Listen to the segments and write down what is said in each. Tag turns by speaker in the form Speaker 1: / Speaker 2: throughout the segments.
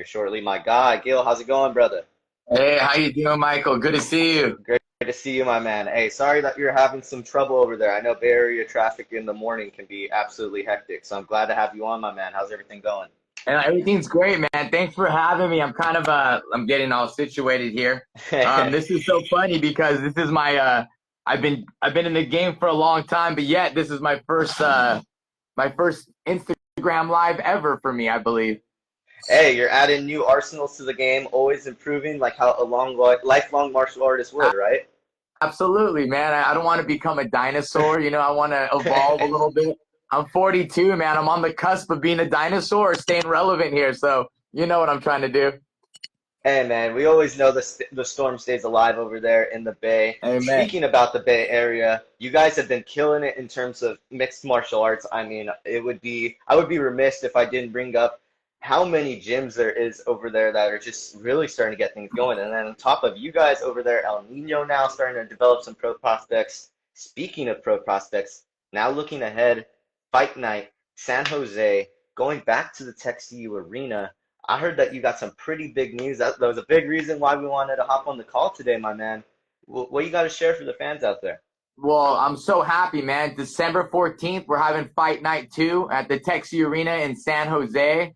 Speaker 1: shortly. My guy, Gil, how's it going, brother?
Speaker 2: Hey, how you doing, Michael? Good to see you.
Speaker 1: Great to see you, my man. Hey, sorry that you're having some trouble over there. I know Bay Area traffic in the morning can be absolutely hectic, so I'm glad to have you on, my man. How's everything going?
Speaker 2: And everything's great, man. Thanks for having me. I'm getting all situated here. This is so funny because this is I've been in the game for a long time, but yet this is my first Instagram live ever for me, I believe.
Speaker 1: Hey, you're adding new arsenals to the game, always improving, like how a lifelong martial artist would, right?
Speaker 2: Absolutely, man. I don't want to become a dinosaur. I want to evolve a little bit. I'm 42, man. I'm on the cusp of being a dinosaur, staying relevant here. So you know what I'm trying to do.
Speaker 1: Hey man, we always know the storm stays alive over there in the Bay.
Speaker 2: Amen.
Speaker 1: Speaking about the Bay Area, you guys have been killing it in terms of mixed martial arts. I mean, I would be remiss if I didn't bring up how many gyms there is over there that are just really starting to get things going. And then on top of you guys over there, El Nino now starting to develop some pro prospects. Speaking of pro prospects, now looking ahead, Fight Night, San Jose, going back to the Tech CU Arena. I heard that you got some pretty big news. That was a big reason why we wanted to hop on the call today, my man. What you got to share for the fans out there?
Speaker 2: Well, I'm so happy, man. December 14th, we're having Fight Night 2 at the Texas Arena in San Jose.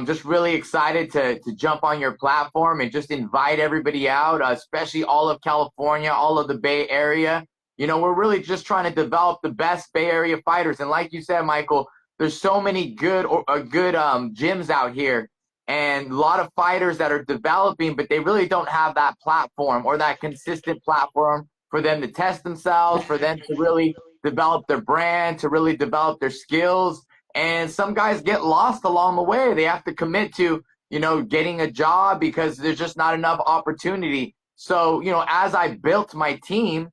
Speaker 2: Just really excited to jump on your platform and just invite everybody out, especially all of California, all of the Bay Area. We're really just trying to develop the best Bay Area fighters. And like you said, Michael, there's so many good gyms out here and a lot of fighters that are developing, but they really don't have that platform or that consistent platform for them to test themselves, for them to really develop their brand, to really develop their skills. And some guys get lost along the way. They have to commit to, getting a job because there's just not enough opportunity. So, as I built my team,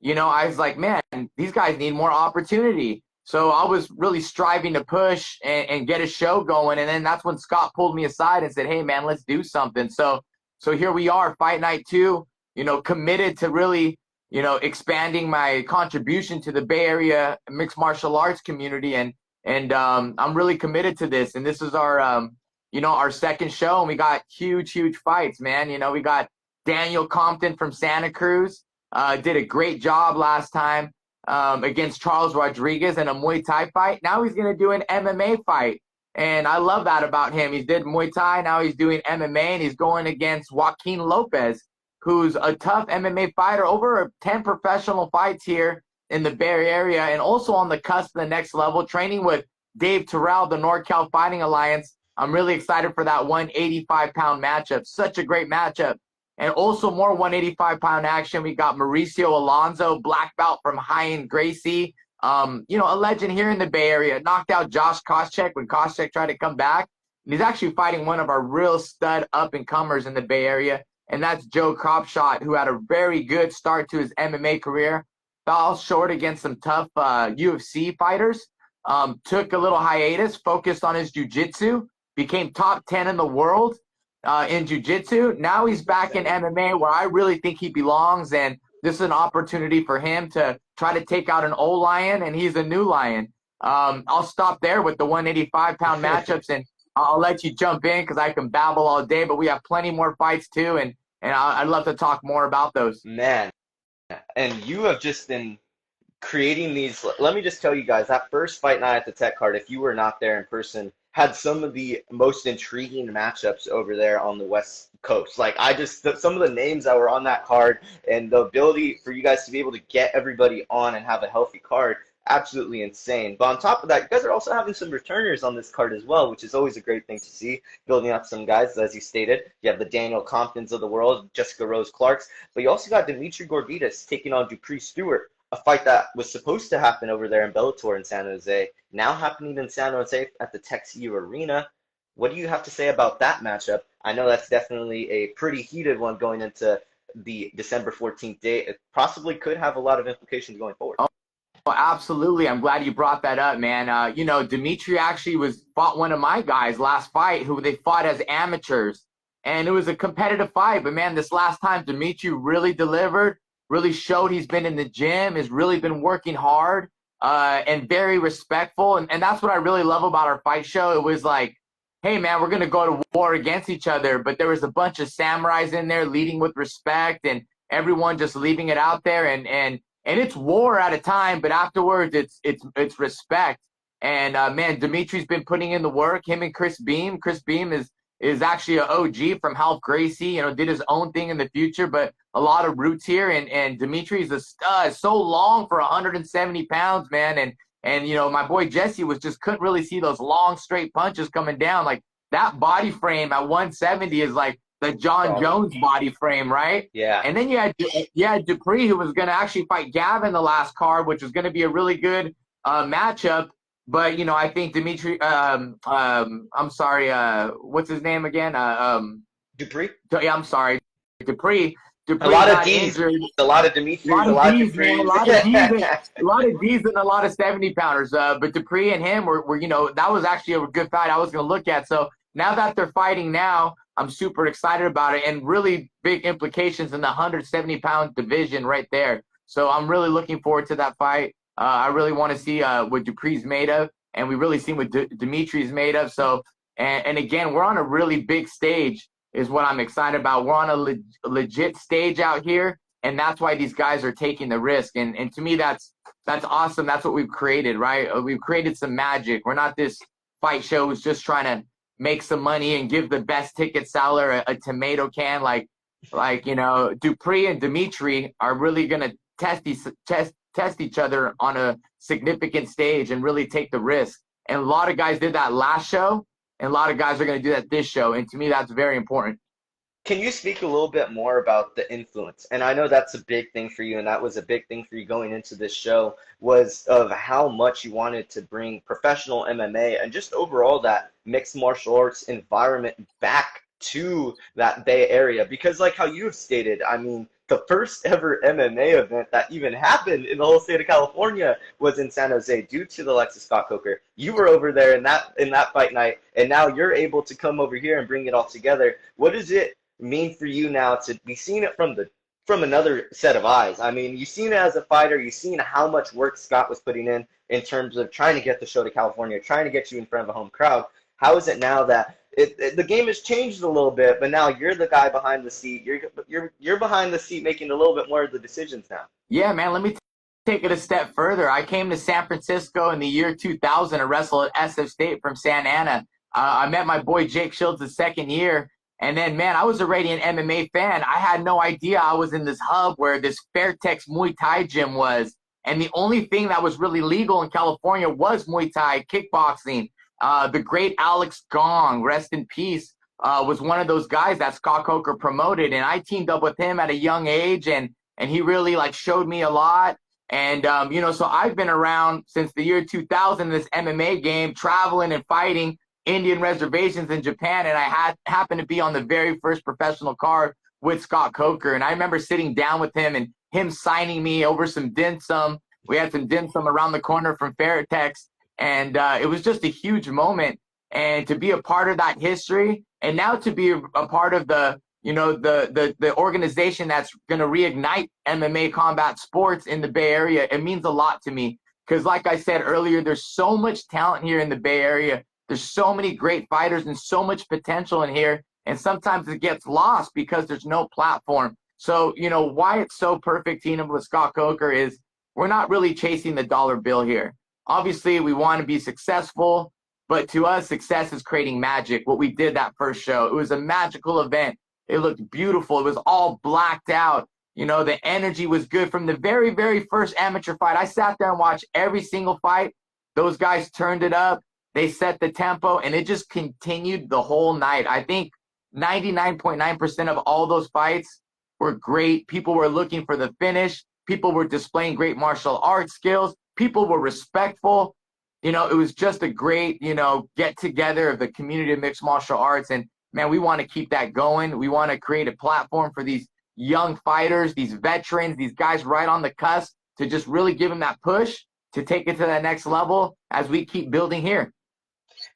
Speaker 2: I was like, man, these guys need more opportunity. So I was really striving to push and get a show going. And then that's when Scott pulled me aside and said, hey, man, let's do something. So here we are, Fight Night 2, committed to really, expanding my contribution to the Bay Area mixed martial arts community. And I'm really committed to this. And this is our second show. And we got huge fights, man. We got Daniel Compton from Santa Cruz. Did a great job last time against Charles Rodriguez in a Muay Thai fight. Now he's going to do an MMA fight. And I love that about him. He did Muay Thai. Now he's doing MMA, and he's going against Joaquin Lopez, who's a tough MMA fighter, over 10 professional fights here in the Bay Area, and also on the cusp of the next level, training with Dave Terrell, the NorCal Fighting Alliance. I'm really excited for that 185-pound matchup. Such a great matchup. And also more 185-pound action. We got Mauricio Alonso, black belt from High Gracie. A legend here in the Bay Area. Knocked out Josh Koscheck when Koscheck tried to come back. And he's actually fighting one of our real stud up-and-comers in the Bay Area, and that's Joe Cropshot, who had a very good start to his MMA career. Fell short against some tough UFC fighters. Took a little hiatus, focused on his jiu-jitsu, became top 10 in the world in jiu-jitsu. Now he's back in MMA, where I really think he belongs, and this is an opportunity for him to try to take out an old lion, and he's a new lion. I'll stop there with the 185-pound matchups, and I'll let you jump in because I can babble all day, but we have plenty more fights too, and I'd love to talk more about those.
Speaker 1: Man, and you have just been creating these. Let me just tell you guys, that first fight night at the Tech Card, if you were not there in person, had some of the most intriguing matchups over there on the West Coast. Like, some of the names that were on that card and the ability for you guys to be able to get everybody on and have a healthy card, absolutely insane. But on top of that, you guys are also having some returners on this card as well, which is always a great thing to see, building up some guys, as you stated. You have the Daniel Comptons of the world, Jessica Rose Clarks, but you also got Dimitri Gorditas taking on Dupree Stewart, a fight that was supposed to happen over there in Bellator in San Jose, now happening in San Jose at the Tech CU Arena. What do you have to say about that matchup? I know that's definitely a pretty heated one going into the December 14th date. It possibly could have a lot of implications going forward.
Speaker 2: Oh, absolutely. I'm glad you brought that up, man. Dimitri actually fought one of my guys last fight, who they fought as amateurs. And it was a competitive fight. But, man, this last time, Dimitri really delivered, really showed he's been in the gym, has really been working hard, and very respectful. And that's what I really love about our fight show. It was like, hey man, we're gonna go to war against each other, but there was a bunch of samurais in there leading with respect, and everyone just leaving it out there, and it's war at a time, but afterwards it's respect. And man, Dimitri's been putting in the work. Him and Chris Beam. Chris Beam is actually an OG from Half Gracie. You know, did his own thing in the future, but a lot of roots here. And Dimitri's a stud. So long for 170 pounds, man. And you know, my boy Jesse was just couldn't really see those long straight punches coming down. Like that body frame at 170 is like the John
Speaker 1: Problem.
Speaker 2: Jones body frame, right?
Speaker 1: Yeah.
Speaker 2: And then you had Dupree, who was going to actually fight Gavin the last card, which was going to be a really good matchup. But you know, I think Dimitri, I'm sorry, what's his name again?
Speaker 1: Dupree.
Speaker 2: Yeah, I'm sorry, Dupree.
Speaker 1: A
Speaker 2: Dupree
Speaker 1: lot of
Speaker 2: got
Speaker 1: D's.
Speaker 2: injured.
Speaker 1: A lot of Dimitris, a
Speaker 2: A lot
Speaker 1: lot
Speaker 2: of
Speaker 1: of
Speaker 2: D's, man. A
Speaker 1: Duprees.
Speaker 2: lot of D's, a lot of D's, and a lot of 70 pounders. But Dupree and him were, you know, that was actually a good fight I was going to look at. So now that they're fighting now, I'm super excited about it, and really big implications in the 170-pound division right there. So I'm really looking forward to that fight. I really want to see what Dupree's made of, and we really seen what Dimitri's made of. So, and again, we're on a really big stage, is what I'm excited about. We're on a legit stage out here, and that's why these guys are taking the risk. And to me, that's awesome. That's what we've created, right? We've created some magic. We're not this fight show who's just trying to make some money and give the best ticket seller a tomato can. Like you know, Dupree and Dimitri are really gonna test each other on a significant stage and really take the risk. And a lot of guys did that last show, and a lot of guys are going to do that this show. And to me, that's very important.
Speaker 1: Can you speak a little bit more about the influence? And I know that's a big thing for you, and that was a big thing for you going into this show, was of how much you wanted to bring professional MMA and just overall that mixed martial arts environment back to that Bay Area. Because like how you've stated, I mean, the first ever MMA event that even happened in the whole state of California was in San Jose due to the Lexus Scott Coker. You were over there in that fight night, and now you're able to come over here and bring it all together. What is it mean for you now to be seeing it from another set of eyes? I mean, you've seen it as a fighter, you've seen how much work Scott was putting in terms of trying to get the show to California, trying to get you in front of a home crowd. How is it now that the game has changed a little bit, but now you're the guy behind the seat. You're behind the seat making a little bit more of the decisions now.
Speaker 2: Yeah, man, let me take it a step further. I came to San Francisco in the year 2000 to wrestle at SF State from Santa Ana. I met my boy Jake Shields the second year. And then, man, I was already an MMA fan. I had no idea I was in this hub where this Fairtex Muay Thai gym was. And the only thing that was really legal in California was Muay Thai, kickboxing. The great Alex Gong, rest in peace, was one of those guys that Scott Coker promoted. And I teamed up with him at a young age, and he really like showed me a lot. And, you know, so I've been around since the year 2000, this MMA game, traveling and fighting Indian reservations in Japan, and I happened to be on the very first professional card with Scott Coker. And I remember sitting down with him and him signing me over some dim sum. We had some dim sum around the corner from Fairtex, and it was just a huge moment. And to be a part of that history, and now to be a part of the, you know, the organization that's going to reignite MMA combat sports in the Bay Area, it means a lot to me. Because like I said earlier, there's so much talent here in the Bay Area. There's so many great fighters and so much potential in here. And sometimes it gets lost because there's no platform. So, you know, why it's so perfect teaming with Scott Coker is we're not really chasing the dollar bill here. Obviously, we want to be successful, but to us, success is creating magic. What we did that first show, it was a magical event. It looked beautiful. It was all blacked out. You know, the energy was good from the very, very first amateur fight. I sat there and watched every single fight. Those guys turned it up. They set the tempo, and it just continued the whole night. I think 99.9% of all those fights were great. People were looking for the finish. People were displaying great martial arts skills. People were respectful. You know, it was just a great, you know, get together of the community of mixed martial arts. And man, we want to keep that going. We want to create a platform for these young fighters, these veterans, these guys right on the cusp to just really give them that push to take it to that next level as we keep building here.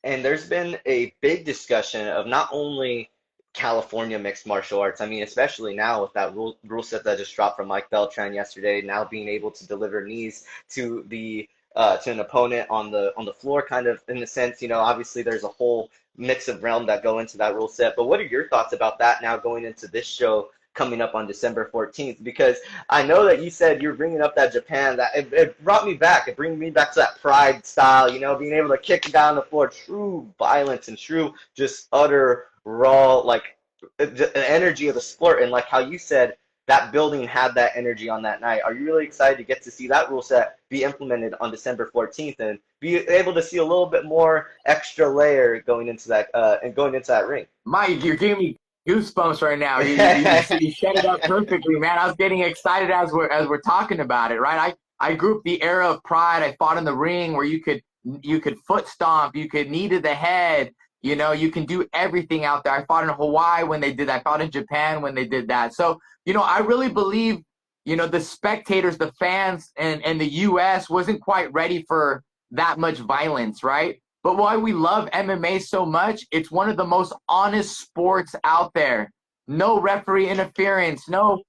Speaker 1: And there's been a big discussion of not only California mixed martial arts. I mean, especially now with that rule set that just dropped from Mike Beltran yesterday, now being able to deliver knees to the to an opponent on the floor, kind of in the sense, you know, obviously there's a whole mix of realm that go into that rule set. But what are your thoughts about that now going into this show coming up on December 14th? Because I know that you said you're bringing up that Japan, that it brought me back. It brings me back to that pride style, you know, being able to kick down the floor, true violence and true just utter raw, like the energy of the sport. And like how you said, that building had that energy on that night. Are you really excited to get to see that rule set be implemented on December 14th and be able to see a little bit more extra layer going into that ring?
Speaker 2: Mike, you're giving me goosebumps right now. You set it up perfectly, man. I was getting excited as we're talking about it, right? I grew up the era of pride. I fought in the ring where you could foot stomp, you could knee to the head, you know, you can do everything out there. I fought in Hawaii when they did that. I fought in Japan when they did that. So, you know, I really believe, you know, the spectators, the fans, and the U.S. wasn't quite ready for that much violence, right? But why we love MMA so much, it's one of the most honest sports out there. No referee interference, no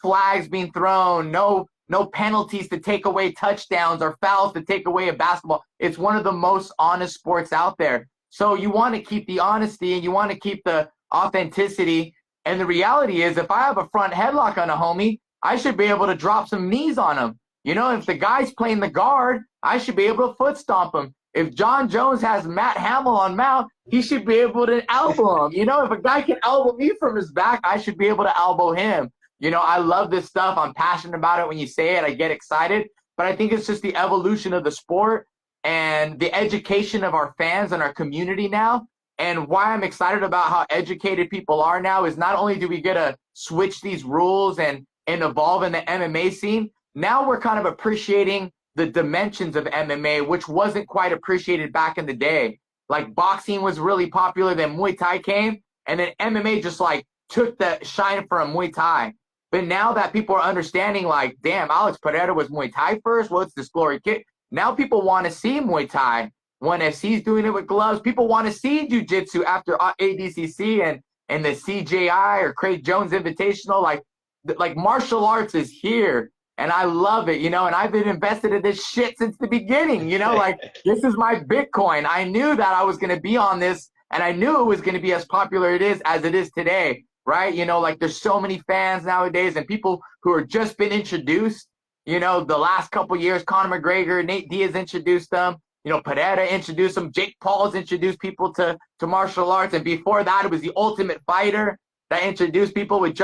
Speaker 2: flags being thrown, no penalties to take away touchdowns or fouls to take away a basketball. It's one of the most honest sports out there. So you want to keep the honesty and you want to keep the authenticity. And the reality is, if I have a front headlock on a homie, I should be able to drop some knees on him. You know, if the guy's playing the guard, I should be able to foot stomp him. If John Jones has Matt Hamill on mount, he should be able to elbow him. You know, if a guy can elbow me from his back, I should be able to elbow him. You know, I love this stuff. I'm passionate about it. When you say it, I get excited. But I think it's just the evolution of the sport and the education of our fans and our community now. And why I'm excited about how educated people are now is not only do we get to switch these rules and evolve in the MMA scene, now we're kind of appreciating the dimensions of MMA, which wasn't quite appreciated back in the day. Like boxing was really popular, then Muay Thai came, and then MMA just like took the shine from Muay Thai. But now that people are understanding, like, damn, Alex Pereira was Muay Thai first, what's this glory kick? Now people want to see Muay Thai. When FC's doing it with gloves, people want to see jiu-jitsu after ADCC and the CJI or Craig Jones Invitational. Like martial arts is here. And I love it, you know, and I've been invested in this shit since the beginning, you know, like this is my Bitcoin. I knew that I was going to be on this and I knew it was going to be as popular as it is today, right? You know, like there's so many fans nowadays and people who are just been introduced, you know, the last couple of years, Conor McGregor, Nate Diaz introduced them, you know, Pereira introduced them, Jake Paul's introduced people to martial arts. And before that, it was the Ultimate Fighter that introduced people with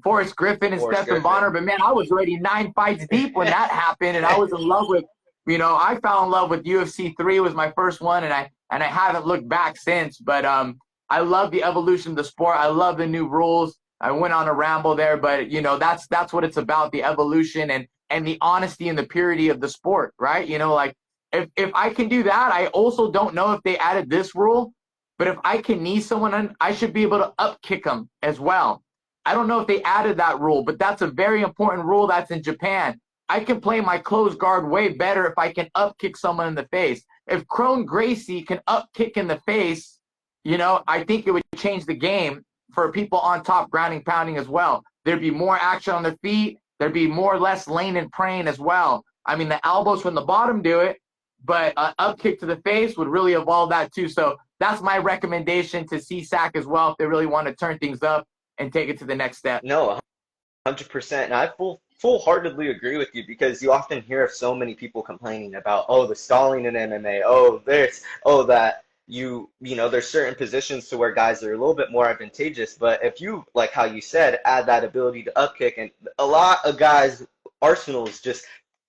Speaker 2: Forrest Griffin and Stephen Bonner. But man, I was already 9 fights deep when that happened, and I was in love with, you know, I fell in love with UFC 3 was my first one, and I haven't looked back since. But I love the evolution of the sport. I love the new rules. I went on a ramble there, but you know, that's what it's about, the evolution and the honesty and the purity of the sport, right? You know, like if I can do that, I also don't know if they added this rule, but if I can knee someone, I should be able to up kick them as well. I don't know if they added that rule, but that's a very important rule that's in Japan. I can play my closed guard way better if I can up kick someone in the face. If Crone Gracie can up kick in the face, you know, I think it would change the game for people on top grounding pounding as well. There'd be more action on their feet. There'd be more or less laying and praying as well. I mean, the elbows from the bottom do it, but up kick to the face would really evolve that too. So that's my recommendation to CSAC as well if they really want to turn things up and take it to the next step.
Speaker 1: No, 100%. And I full-heartedly agree with you because you often hear of so many people complaining about, oh, the stalling in MMA, oh, this, oh, that. You know, there's certain positions to where guys are a little bit more advantageous. But if you, like how you said, add that ability to up kick, and a lot of guys' arsenals just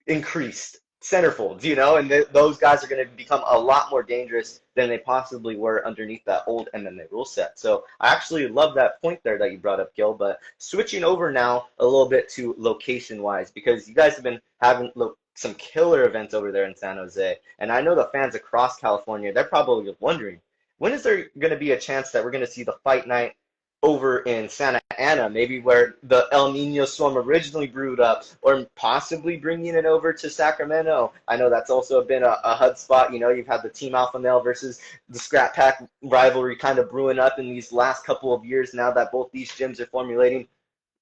Speaker 1: increased centerfolds, you know, and those guys are going to become a lot more dangerous than they possibly were underneath that old MMA rule set. So I actually love that point there that you brought up, Gil. But switching over now a little bit to location-wise, because you guys have been having some killer events over there in San Jose, and I know the fans across California, they're probably wondering, when is there going to be a chance that we're going to see the fight night over in Santa Ana, maybe where the El Nino storm originally brewed up, or possibly bringing it over to Sacramento? I know that's also been a HUD spot. You know, you've had the Team Alpha Male versus the Scrap Pack rivalry kind of brewing up in these last couple of years now that both these gyms are formulating.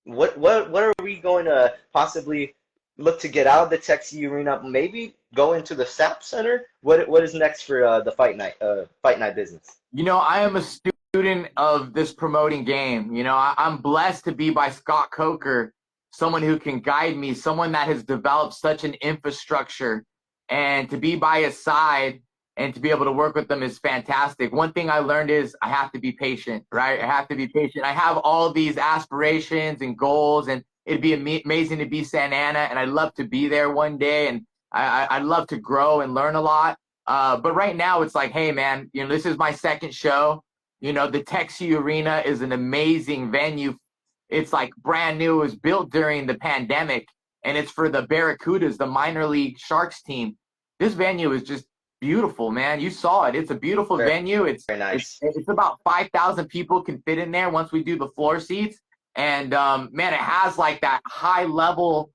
Speaker 1: What are we going to possibly look to get out of the Texas Arena, maybe go into the SAP Center? What is next for the fight night business?
Speaker 2: I am a student of this promoting game. I'm blessed to be by Scott Coker, someone who can guide me, someone that has developed such an infrastructure, and to be by his side and to be able to work with them is fantastic. One thing I learned is I have to be patient, right? I have to be patient. I have all these aspirations and goals, and it'd be amazing to be Santa Ana, and I'd love to be there one day, and I'd love to grow and learn a lot. But right now it's like, hey man, this is my second show. The Texas Arena is an amazing venue. It's like brand new. It was built during the pandemic, and it's for the Barracudas, the minor league Sharks team. This venue is just beautiful, man. You saw it. It's a beautiful
Speaker 1: Very,
Speaker 2: venue.
Speaker 1: very nice.
Speaker 2: It's about 5,000 people can fit in there once we do the floor seats. And man, it has like that high level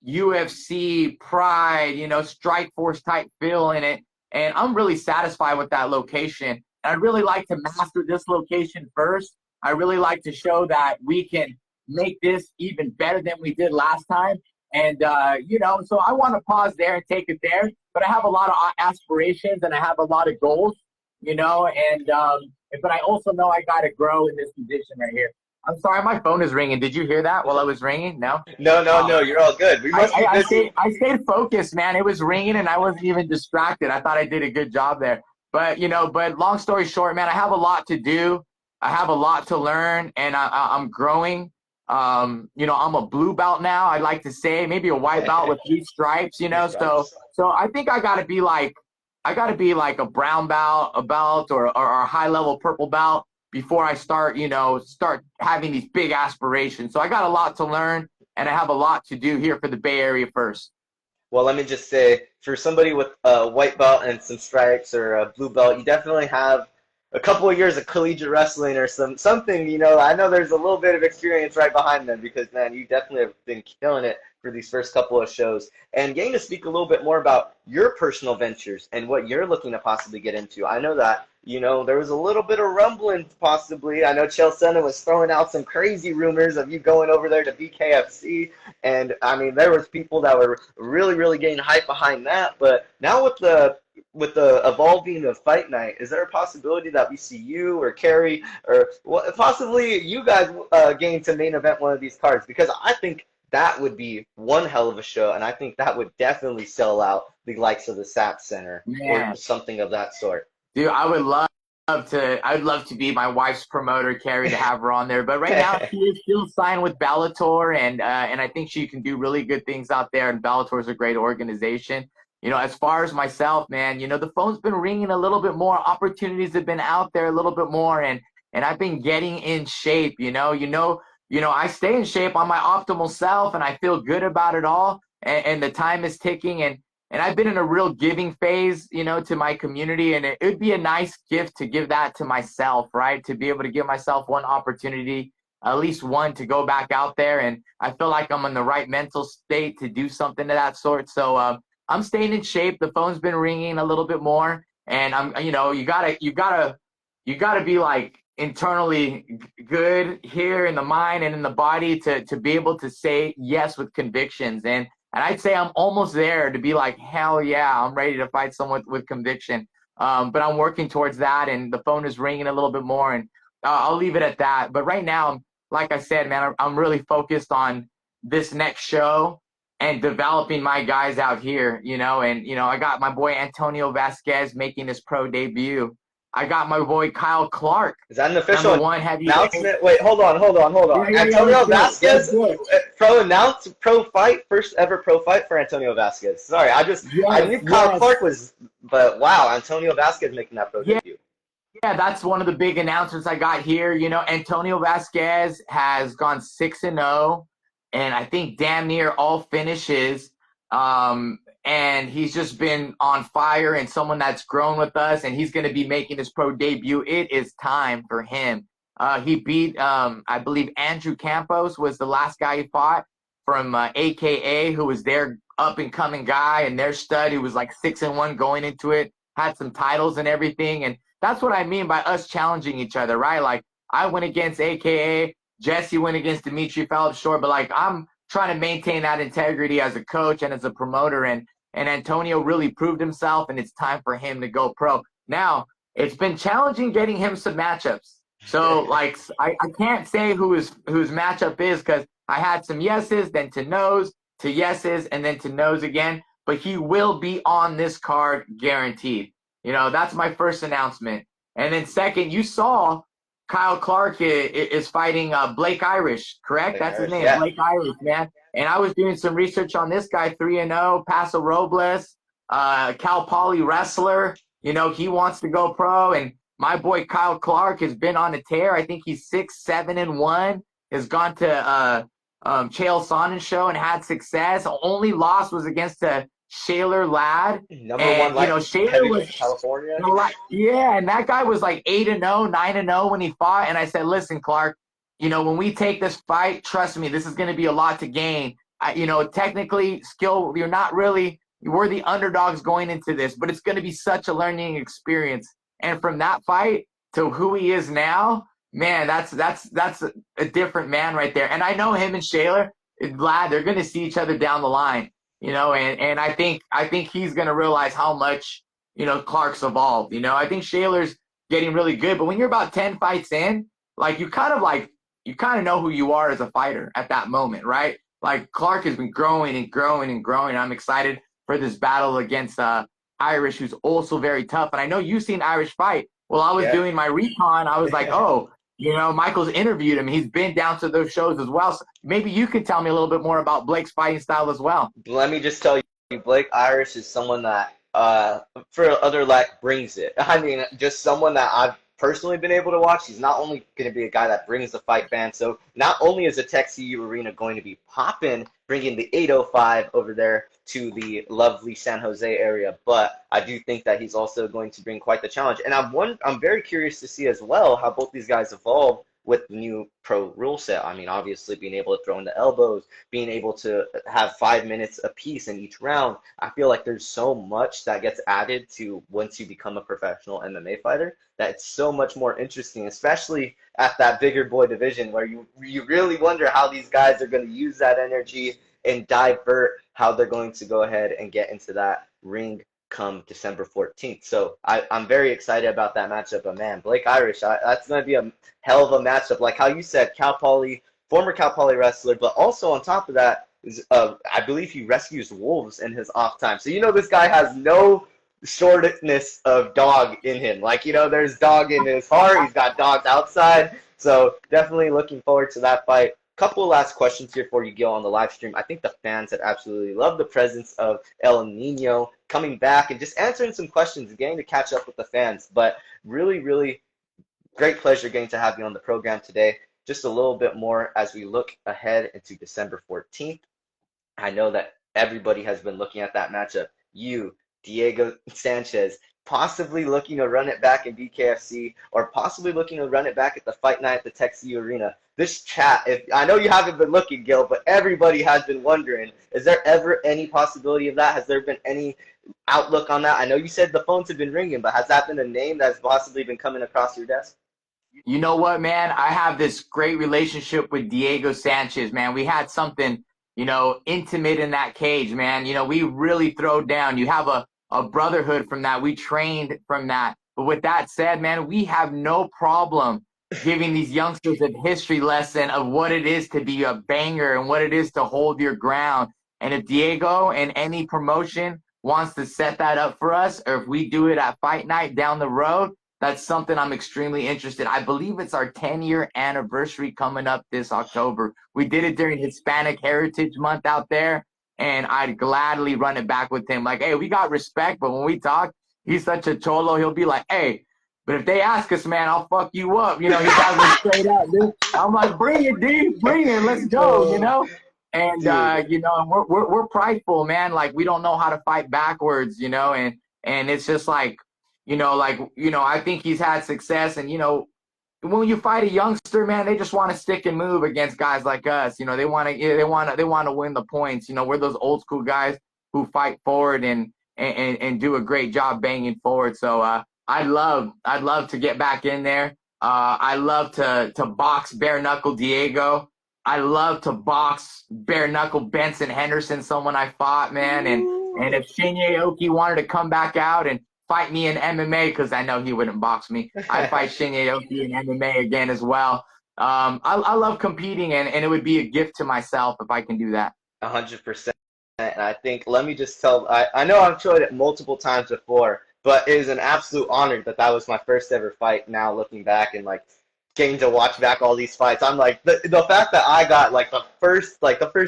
Speaker 2: UFC pride, Strike Force type feel in it. And I'm really satisfied with that location. I'd really like to master this location first. I really like to show that we can make this even better than we did last time. And, so I want to pause there and take it there. But I have a lot of aspirations and I have a lot of goals, but I also know I got to grow in this position right here. I'm sorry, my phone is ringing. Did you hear that while I was ringing? No?
Speaker 1: No, you're all good. We must be busy.
Speaker 2: I stayed focused, man. It was ringing and I wasn't even distracted. I thought I did a good job there. But long story short, man, I have a lot to do. I have a lot to learn, and I'm growing. I'm a blue belt now. I like to say maybe a white belt with 3 stripes. So I think I got to be like a brown belt, a belt, or a high level purple belt before I start having these big aspirations. So I got a lot to learn, and I have a lot to do here for the Bay Area first.
Speaker 1: Well, let me just say, for somebody with a white belt and some stripes or a blue belt, you definitely have a couple of years of collegiate wrestling or something. I know there's a little bit of experience right behind them because, man, you definitely have been killing it for these first couple of shows. And getting to speak a little bit more about your personal ventures and what you're looking to possibly get into. I know that, there was a little bit of rumbling possibly. I know Chael Sonnen was throwing out some crazy rumors of you going over there to BKFC. And, I mean, there was people that were really, really getting hype behind that. But now with the evolving of Fight Night, is there a possibility that we see you or Kerry or possibly you guys getting to main event one of these cards? Because I think that would be one hell of a show, and I think that would definitely sell out the likes of the SAP Center or something of that sort.
Speaker 2: Dude, I'd love to be my wife's promoter, Kerry, to have her on there. But right now, she is still signed with Bellator, and I think she can do really good things out there. And Bellator is a great organization. As far as myself, man, the phone's been ringing a little bit more. Opportunities have been out there a little bit more, and I've been getting in shape. I stay in shape on my optimal self, and I feel good about it all. And the time is ticking, and I've been in a real giving phase, to my community, and it would be a nice gift to give that to myself, right? To be able to give myself one opportunity, at least one, to go back out there, and I feel like I'm in the right mental state to do something of that sort. So I'm staying in shape. The phone's been ringing a little bit more, and I'm, you gotta be like internally good here in the mind and in the body to be able to say yes with convictions. And I'd say I'm almost there to be like, hell yeah, I'm ready to fight someone with conviction. But I'm working towards that, and the phone is ringing a little bit more, and I'll leave it at that. But right now, like I said, man, I'm really focused on this next show and developing my guys out here, and, I got my boy Antonio Vasquez making his pro debut. I got my boy Kyle Clark.
Speaker 1: Is that an official
Speaker 2: announcement?
Speaker 1: Wait, hold on.
Speaker 2: Yeah,
Speaker 1: Antonio Vasquez, pro fight, first ever pro fight for Antonio Vasquez. Sorry, I knew Kyle Clark was, but wow, Antonio Vasquez making that pro debut.
Speaker 2: Yeah, that's one of the big announcements I got here. Antonio Vasquez has gone 6-0, and I think damn near all finishes. And he's just been on fire, and someone that's grown with us, and he's going to be making his pro debut. It is time for him. He beat, I believe, Andrew Campos was the last guy he fought from AKA, who was their up-and-coming guy and their stud, who was like 6-1 going into it, had some titles and everything. And that's what I mean by us challenging each other, right? Like, I went against AKA, Jesse went against Dimitri, fell up short, but like, I'm trying to maintain that integrity as a coach and as a promoter. And Antonio really proved himself, and it's time for him to go pro. Now, it's been challenging getting him some matchups. So, like, I can't say who his matchup is because I had some yeses, then to nos, to yeses, and then to nos again. But he will be on this card guaranteed. You know, that's my first announcement. And then second, you saw Kyle Clark is fighting Blake Irish, correct?
Speaker 1: Blake
Speaker 2: That's his
Speaker 1: Irish,
Speaker 2: name,
Speaker 1: yeah.
Speaker 2: Blake Irish, man. And I was doing some research on this guy, 3-0, Paso Robles, Cal Poly wrestler. You know, he wants to go pro. And my boy Kyle Clark has been on a tear. I think he's 6-7-1. Has gone to Chael Sonnen's show and had success. The only loss was against a Shaler lad.
Speaker 1: Number
Speaker 2: And,
Speaker 1: one,
Speaker 2: you know,
Speaker 1: like
Speaker 2: Shaler
Speaker 1: heavyweight
Speaker 2: was
Speaker 1: California.
Speaker 2: yeah, and that guy was like 8-0, 9-0 when he fought. And I said, listen, Clark, you know, when we take this fight, trust me, this is going to be a lot to gain. You know, technically, skill, we're the underdogs going into this, but it's going to be such a learning experience. And from that fight to who he is now, man, that's a different man right there. And I know him and Shaler, lad, they're going to see each other down the line, you know, and I think he's going to realize how much, you know, Clark's evolved. You know, I think Shaler's getting really good, but when you're about 10 fights in, like you kind of know who you are as a fighter at that moment, right? Like Clark has been growing and growing and growing. I'm excited for this battle against Irish, who's also very tough. And I know you've seen Irish fight. Well, I was doing my recon. I was like, oh, you know, Michael's interviewed him. He's been down to those shows as well. So maybe you could tell me a little bit more about Blake's fighting style as well.
Speaker 1: Let me just tell you, Blake Irish is someone that, for other lack, brings it. I mean, just someone that I've personally been able to watch. He's not only going to be a guy that brings the fight fan, so not only is the Tech CU Arena going to be popping, bringing the 805 over there to the lovely San Jose area, but I do think that he's also going to bring quite the challenge. And I'm very curious to see as well how both these guys evolve with the new pro rule set. I mean, obviously being able to throw in the elbows, being able to have 5 minutes apiece in each round. I feel like there's so much that gets added to once you become a professional MMA fighter that it's so much more interesting, especially at that bigger boy division where you really wonder how these guys are going to use that energy and divert how they're going to go ahead and get into that ring come December 14th. So I'm very excited about that matchup. But man, Blake Irish, that's going to be a hell of a matchup. Like how you said, Cal Poly, former Cal Poly wrestler, but also on top of that, is I believe he rescues wolves in his off time. So you know this guy has no shortness of dog in him. Like, you know, there's dog in his heart. He's got dogs outside. So definitely looking forward to that fight. Couple of last questions here for you, Gil, on the live stream. I think the fans had absolutely loved the presence of El Nino coming back and just answering some questions, getting to catch up with the fans. But really, really great pleasure getting to have you on the program today. Just a little bit more as we look ahead into December 14th. I know that everybody has been looking at that matchup. You, Diego Sanchez, possibly looking to run it back in BKFC or possibly looking to run it back at the Fight Night at the Tech CU Arena. This chat, I know you haven't been looking, Gil, but everybody has been wondering, is there ever any possibility of that? Has there been any outlook on that? I know you said the phones have been ringing, but has that been a name that's possibly been coming across your desk?
Speaker 2: You know what, man? I have this great relationship with Diego Sanchez, man. We had something, you know, intimate in that cage, man. You know, we really throw down. You have a brotherhood from that. We trained from that. But with that said, man, we have no problem giving these youngsters a history lesson of what it is to be a banger and what it is to hold your ground. And if Diego and any promotion wants to set that up for us, or if we do it at Fight Night down the road, that's something I'm extremely interested. I believe it's our 10-year anniversary coming up this October. We did it during Hispanic Heritage Month out there, and I'd gladly run it back with him. Like, hey, we got respect, but when we talk, he's such a cholo. He'll be like, hey, but if they ask us, man, I'll fuck you up. You know, he tells me straight up, dude. I'm like, bring it, dude. Bring it. Let's go, you know? And, you know, we're prideful, man. Like, we don't know how to fight backwards, you know? And it's just like, I think he's had success. And, you know, when you fight a youngster, man, they just want to stick and move against guys like us. You know, they want to win the points. You know, we're those old school guys who fight forward and do a great job banging forward. So I'd love to get back in there. I love to box bare knuckle Diego. I love to box bare knuckle Benson Henderson, someone I fought, man. And
Speaker 1: Ooh.
Speaker 2: if Shinya Aoki wanted to come back out and fight me in MMA, because I know he wouldn't box me, I'd fight Shinya Aoki in MMA again as well. I love competing, and it would be a gift to myself if I can do that.
Speaker 1: 100%. And I think, let me just tell, I know I've showed it multiple times before, but it is an absolute honor that that was my first ever fight. Now looking back and like getting to watch back all these fights, I'm like the fact that I got like the first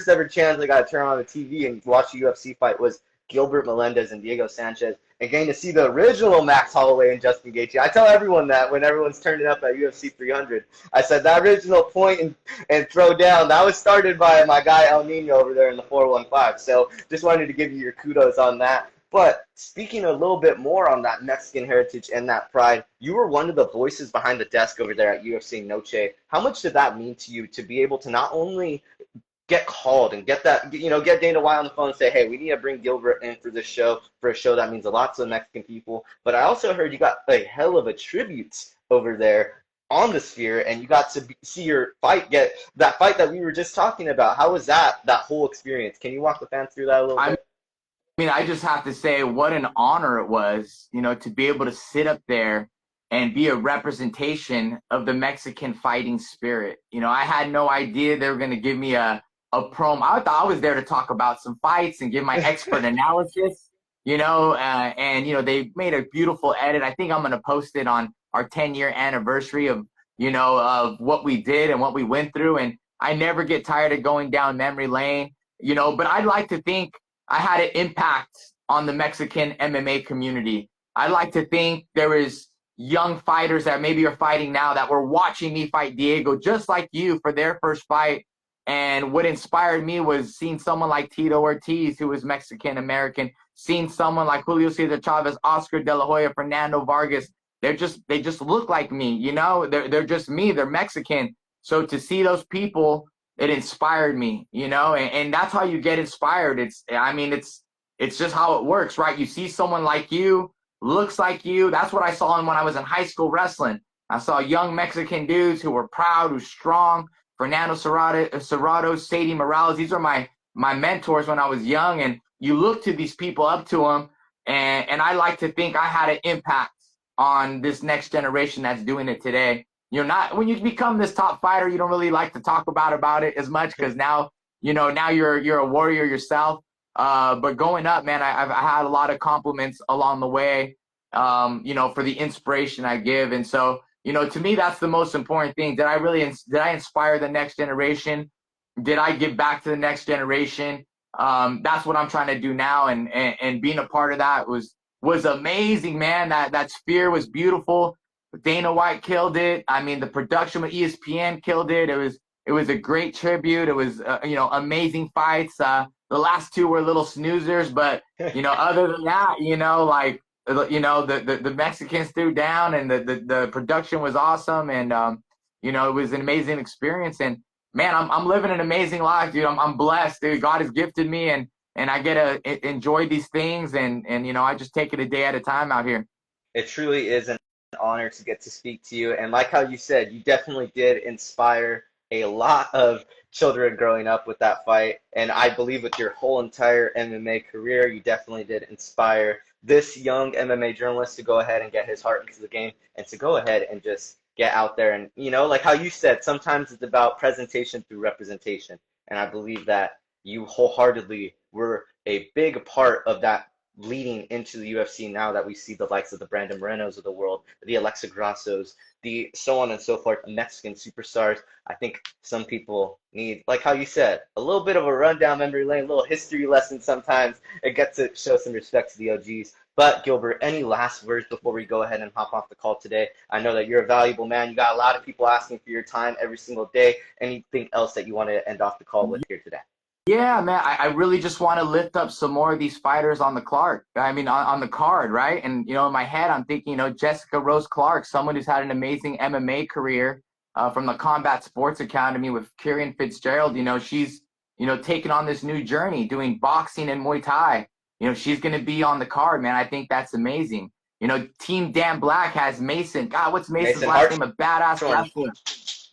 Speaker 1: ever chance I got to turn on the TV and watch a UFC fight was Gilbert Melendez and Diego Sanchez, and getting to see the original Max Holloway and Justin Gaethje. I tell everyone that when everyone's turning up at UFC 300, I said that original point and throw down, that was started by my guy El Nino over there in the 415. So just wanted to give you your kudos on that. But speaking a little bit more on that Mexican heritage and that pride, you were one of the voices behind the desk over there at UFC Noche. How much did that mean to you to be able to not only get called and get that, get Dana White on the phone and say, hey, we need to bring Gilbert in for this show, for a show that means a lot to the Mexican people. But I also heard you got a hell of a tribute over there on the Sphere, and you got to see your fight get that fight that we were just talking about. How was that whole experience? Can you walk the fans through that a little
Speaker 2: I
Speaker 1: bit?
Speaker 2: mean, I just have to say what an honor it was, to be able to sit up there and be a representation of the Mexican fighting spirit. I had no idea they were going to give me a promo. I thought I was there to talk about some fights and give my expert analysis, and they made a beautiful edit. I think I'm going to post it on our 10-year anniversary of what we did and what we went through. And I never get tired of going down memory lane, but I'd like to think I had an impact on the Mexican MMA community. I like to think there was young fighters that maybe are fighting now that were watching me fight Diego just like you for their first fight. And what inspired me was seeing someone like Tito Ortiz, who was Mexican American, seeing someone like Julio Cesar Chavez, Oscar De La Hoya, Fernando Vargas. They just look like me, They're just me. They're Mexican. So to see those people, it inspired me, and that's how you get inspired. It's just how it works, right? You see someone like you, looks like you. That's what I saw when I was in high school wrestling. I saw young Mexican dudes who were proud, who were strong. Fernando Serrato, Sadie Morales. These are my mentors when I was young. And you look to these people, up to them. And I like to think I had an impact on this next generation that's doing it today. You're not, when you become this top fighter, you don't really like to talk about it as much because now, now you're a warrior yourself. But going up, man, I had a lot of compliments along the way, for the inspiration I give. And so, to me, that's the most important thing. Did I inspire the next generation? Did I give back to the next generation? That's what I'm trying to do now. And being a part of that was amazing, man. That Sphere was beautiful. Dana White killed it. I mean, the production with ESPN killed it. It was a great tribute. It was, amazing fights. The last two were little snoozers, but, other than that, the Mexicans threw down, and the production was awesome. And, it was an amazing experience. And man, I'm living an amazing life, dude. I'm blessed, dude. God has gifted me, and I get to enjoy these things. And, I just take it a day at a time out here.
Speaker 1: It truly is an honor to get to speak to you. And like how you said, you definitely did inspire a lot of children growing up with that fight. And I believe with your whole entire MMA career, you definitely did inspire this young MMA journalist to go ahead and get his heart into the game and to go ahead and just get out there. And, like how you said, sometimes it's about presentation through representation. And I believe that you wholeheartedly were a big part of that leading into the UFC now that we see the likes of the Brandon Morenos of the world, the Alexa Grassos, the so on and so forth, Mexican superstars. I think some people need, like how you said, a little bit of a rundown memory lane, a little history lesson sometimes. It gets to show some respect to the OGs. But Gilbert, any last words before we go ahead and hop off the call today? I know that you're a valuable man. You got a lot of people asking for your time every single day. Anything else that you want to end off the call with here today?
Speaker 2: Yeah, man, I really just want to lift up some more of these fighters on the card. I mean, on the card, right? And, in my head, I'm thinking, Jessica Rose Clark, someone who's had an amazing MMA career from the Combat Sports Academy with Kieran Fitzgerald. She's, taking on this new journey, doing boxing and Muay Thai. She's going to be on the card, man. I think that's amazing. Team Dan Black has Mason. God, what's Mason's
Speaker 1: Mason
Speaker 2: last name? A badass
Speaker 1: Hartshorn.
Speaker 2: wrestler.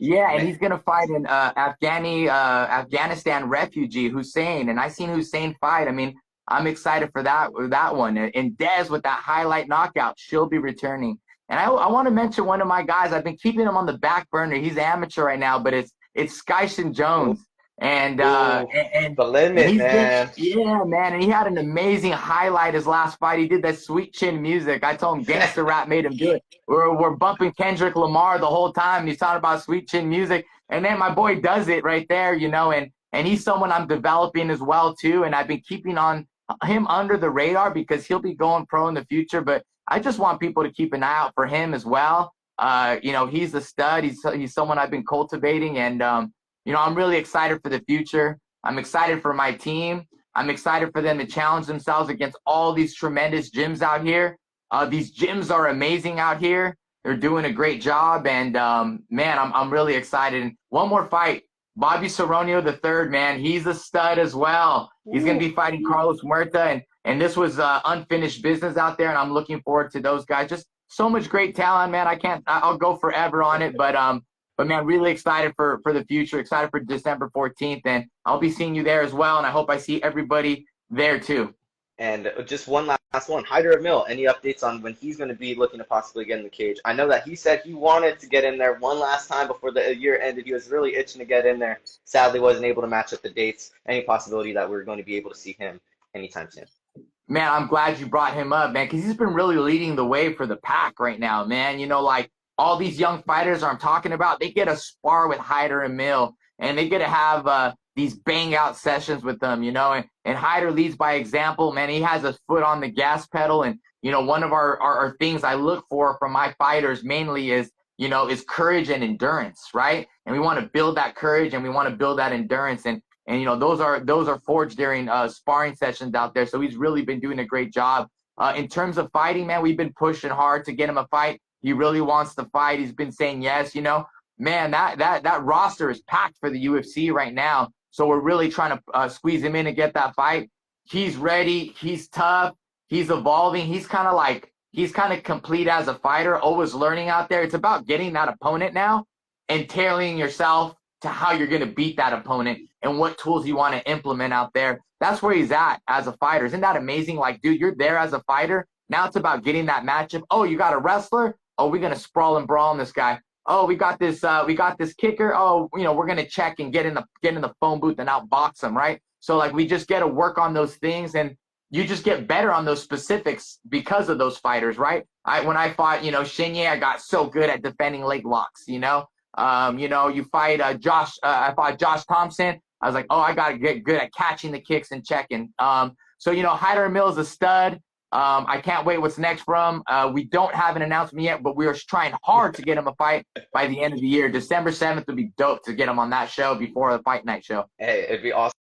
Speaker 2: Yeah, and
Speaker 1: Man,
Speaker 2: he's gonna fight an Afghanistan refugee, Hussein. And I seen Hussein fight. I mean, I'm excited for that one. And Dez with that highlight knockout, she'll be returning. And I want to mention one of my guys. I've been keeping him on the back burner. He's amateur right now, but it's Skyson
Speaker 1: ooh,
Speaker 2: Jones. And
Speaker 1: ooh,
Speaker 2: and
Speaker 1: the
Speaker 2: and
Speaker 1: limit,
Speaker 2: he's been,
Speaker 1: man.
Speaker 2: yeah, man, and he had an amazing highlight his last fight. He did that sweet chin music. I told him gangster rap made him do it. We're bumping Kendrick Lamar the whole time. He's talking about sweet chin music. And then my boy does it right there, and he's someone I'm developing as well too. And I've been keeping on him under the radar because he'll be going pro in the future. But I just want people to keep an eye out for him as well. He's a stud. He's someone I've been cultivating, and I'm really excited for the future. I'm excited for my team. I'm excited for them to challenge themselves against all these tremendous gyms out here. These gyms are amazing out here. They're doing a great job, and man, I'm really excited. And one more fight, Bobby Cerrone the third, man, he's a stud as well. He's going to
Speaker 1: Ooh.
Speaker 2: be fighting Carlos Muerta, and this was unfinished business out there, and I'm looking forward to those guys. Just so much great talent, man. I'll go forever on it, but man, really excited for the future. Excited for December 14th, and I'll be seeing you there as well. And I hope I see everybody there too.
Speaker 1: And just one last one, Hyder Emil, any updates on when he's going to be looking to possibly get in the cage? I know that he said he wanted to get in there one last time before the year ended. He was really itching to get in there. Sadly, wasn't able to match up the dates. Any possibility that we're going to be able to see him anytime soon?
Speaker 2: Man, I'm glad you brought him up, man, because he's been really leading the way for the pack right now, man. Like all these young fighters I'm talking about, they get a spar with Hyder and Mill, and they get to have these bang out sessions with them, and Hyder leads by example, man. He has his foot on the gas pedal, and one of our things I look for from my fighters mainly is courage and endurance, right? And we want to build that courage and we want to build that endurance, and those are forged during sparring sessions out there. So he's really been doing a great job. In terms of fighting, man, we've been pushing hard to get him a fight. He really wants to fight. He's been saying yes. Man, that roster is packed for the UFC right now. So we're really trying to squeeze him in and get that fight. He's ready. He's tough. He's evolving. He's kind of complete as a fighter, always learning out there. It's about getting that opponent now and tailoring yourself to how you're going to beat that opponent and what tools you want to implement out there. That's where he's at as a fighter. Isn't that amazing? Like, dude, you're there as a fighter. Now it's about getting that matchup. Oh, you got a wrestler? Oh, we're going to sprawl and brawl on this guy. Oh, we got this kicker. Oh, we're going to check and get in the phone booth and outbox him, right? So like we just get to work on those things, and you just get better on those specifics because of those fighters, right? When I fought, Shinye, I got so good at defending leg locks, you fight Josh. I fought Josh Thompson. I was like, oh, I got to get good at catching the kicks and checking. So Hyder Mill is a stud. I can't wait what's next from him. We don't have an announcement yet, but we are trying hard to get him a fight by the end of the year. December 7th would be dope to get him on that show before the fight night show.
Speaker 1: Hey, it'd be awesome.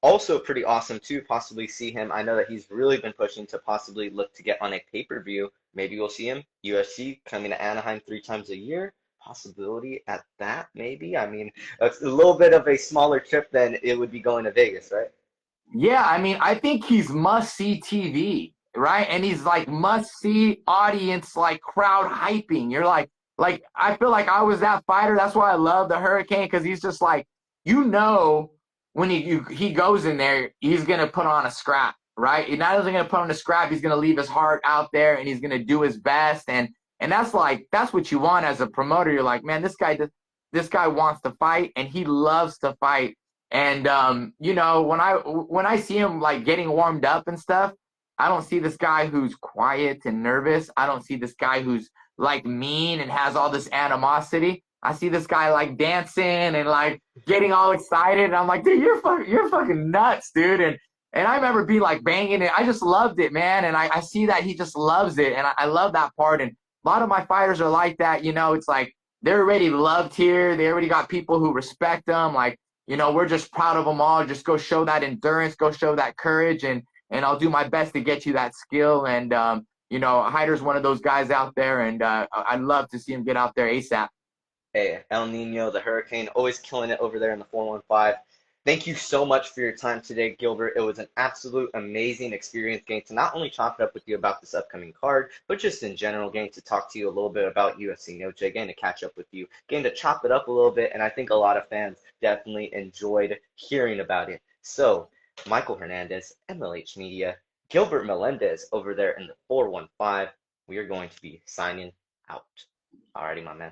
Speaker 1: Also pretty awesome to possibly see him. I know that he's really been pushing to possibly look to get on a pay-per-view. Maybe we'll see him. UFC coming to Anaheim 3 times a year. Possibility at that, maybe. I mean, it's a little bit of a smaller trip than it would be going to Vegas, right?
Speaker 2: Yeah, I mean, I think he's must-see TV, right? And he's like must-see audience, like crowd hyping. You're like I feel like I was that fighter. That's why I love the Hurricane, because he's just like, when he goes in there, he's gonna put on a scrap, right? He's not only gonna put on a scrap, he's gonna leave his heart out there and he's gonna do his best. And that's what you want as a promoter. You're like, man, this guy wants to fight and he loves to fight. And when I see him like getting warmed up and stuff, I don't see this guy who's quiet and nervous. I don't see this guy who's like mean and has all this animosity. I see this guy like dancing and like getting all excited. And I'm like, dude, you're fucking nuts, dude. And I remember being like banging it. I just loved it, man. And I see that he just loves it. And I love that part. And a lot of my fighters are like that. It's like they're already loved here. They already got people who respect them. Like, we're just proud of them all. Just go show that endurance, go show that courage, and I'll do my best to get you that skill. And Hyder's one of those guys out there, and I'd love to see him get out there ASAP.
Speaker 1: Hey, El Nino, the Hurricane, always killing it over there in the 415. Thank you so much for your time today, Gilbert. It was an absolute amazing experience getting to not only chop it up with you about this upcoming card, but just in general, getting to talk to you a little bit about UFC Noche, getting to catch up with you, getting to chop it up a little bit, and I think a lot of fans definitely enjoyed hearing about it. So, Michael Hernandez, MLH Media, Gilbert Melendez over there in the 415, we are going to be signing out. Alrighty, my man.